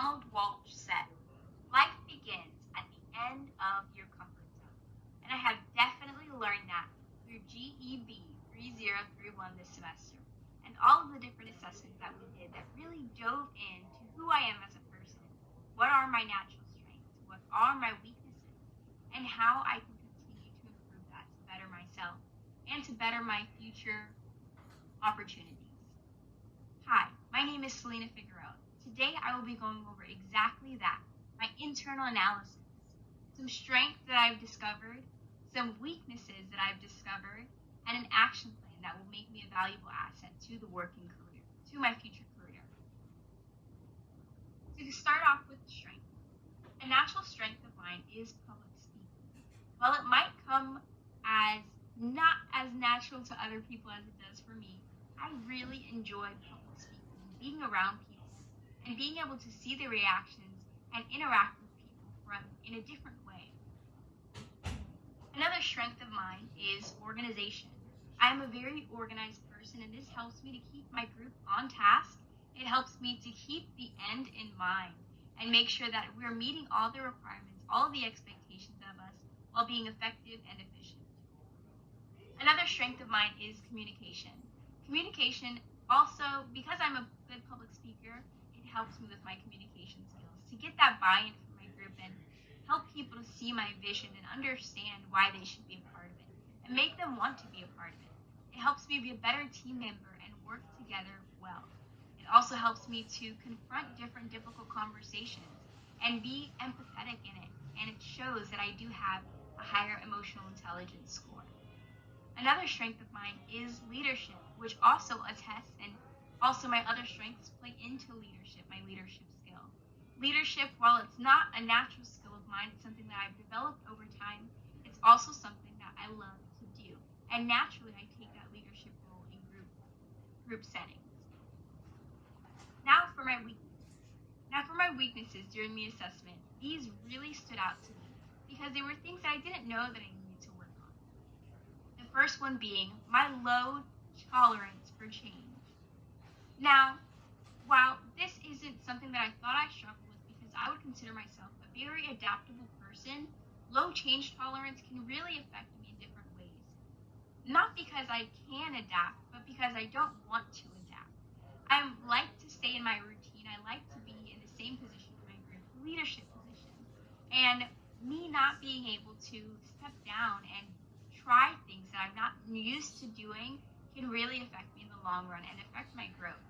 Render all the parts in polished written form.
Ronald Walsh said, life begins at the end of your comfort zone. And I have definitely learned that through GEB 3031 this semester and all of the different assessments that we did that really dove into who I am as a person, what are my natural strengths, what are my weaknesses, and how I can continue to improve that to better myself and to better my future opportunities. Hi, my name is Selena Figueroa. Today I will be going over exactly that, my internal analysis, some strengths that I've discovered, some weaknesses that I've discovered, and an action plan that will make me a valuable asset to the working career, to my future career. So to start off with strength, a natural strength of mine is public speaking. While it might come as not as natural to other people as it does for me, I really enjoy public speaking, being around people, and being able to see their reactions and interact with people in a different way. Another strength of mine is organization. I am a very organized person, and this helps me to keep my group on task. It helps me to keep the end in mind and make sure that we're meeting all the requirements, all the expectations of us, while being effective and efficient. Another strength of mine is communication. Communication also, because I'm a good public speaker, it helps me with my communication skills to get that buy-in from my group and help people to see my vision and understand why they should be a part of it and make them want to be a part of it. It helps me be a better team member and work together well. It also helps me to confront different difficult conversations and be empathetic in it, and it shows that I do have a higher emotional intelligence score. Another strength of mine is leadership, which also attests and also my other strengths play into leadership, my leadership skill. Leadership, while it's not a natural skill of mine, it's something that I've developed over time, it's also something that I love to do. And naturally, I take that leadership role in group settings. Now for my weaknesses during the assessment, these really stood out to me because they were things that I didn't know that I needed to work on. The first one being my low tolerance for change. Now, while this isn't something that I thought I struggled with because I would consider myself a very adaptable person, low change tolerance can really affect me in different ways. Not because I can adapt, but because I don't want to adapt. I like to stay in my routine. I like to be in the same position in my group, leadership position. And me not being able to step down and try things that I'm not used to doing can really affect me in the long run and affect my growth.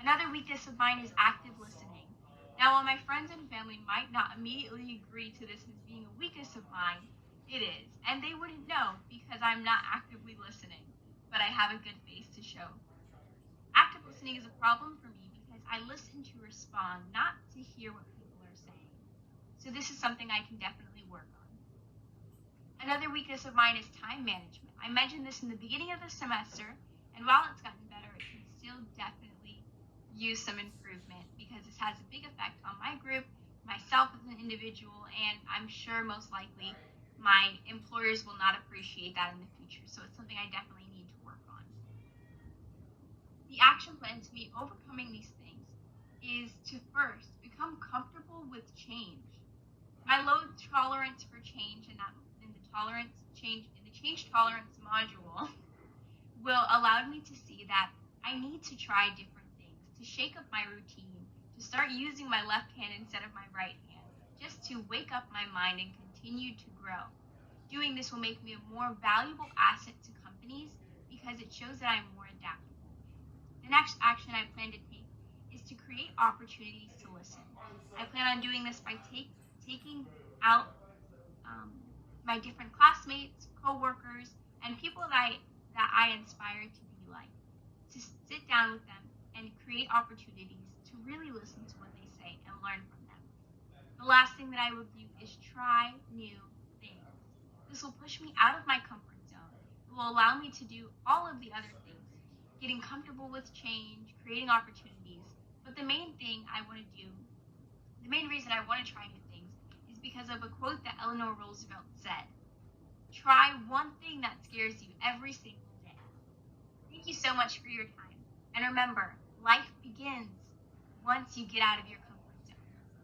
Another weakness of mine is active listening. Now, while my friends and family might not immediately agree to this as being a weakness of mine, it is, and they wouldn't know because I'm not actively listening, but I have a good face to show. Active listening is a problem for me because I listen to respond, not to hear what people are saying. So this is something I can definitely work on. Another weakness of mine is time management. I mentioned this in the beginning of the semester, and while it's gotten better, it can still definitely use some improvement because this has a big effect on my group, myself as an individual, and I'm sure most likely my employers will not appreciate that in the future. So it's something I definitely need to work on. The action plan to me overcoming these things is to first become comfortable with change. My low tolerance for change and that in the change tolerance module will allow me to see that I need to try different things, to shake up my routine, to start using my left hand instead of my right hand, just to wake up my mind and continue to grow. Doing this will make me a more valuable asset to companies because it shows that I'm more adaptable. The next action I plan to take is to create opportunities to listen. I plan on doing this by taking out my different classmates, co-workers, and people that I inspire to be like, to sit down with them and create opportunities to really listen to what they say and learn from them. The last thing that I will do is try new things. This will push me out of my comfort zone. It will allow me to do all of the other things, getting comfortable with change, creating opportunities. But the main reason I want to try new things is because of a quote that Eleanor Roosevelt said. Try one thing that scares you every single day. Thank you so much for your time. And remember, life begins once you get out of your comfort zone.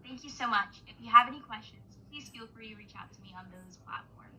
Thank you so much. If you have any questions, please feel free to reach out to me on those platforms.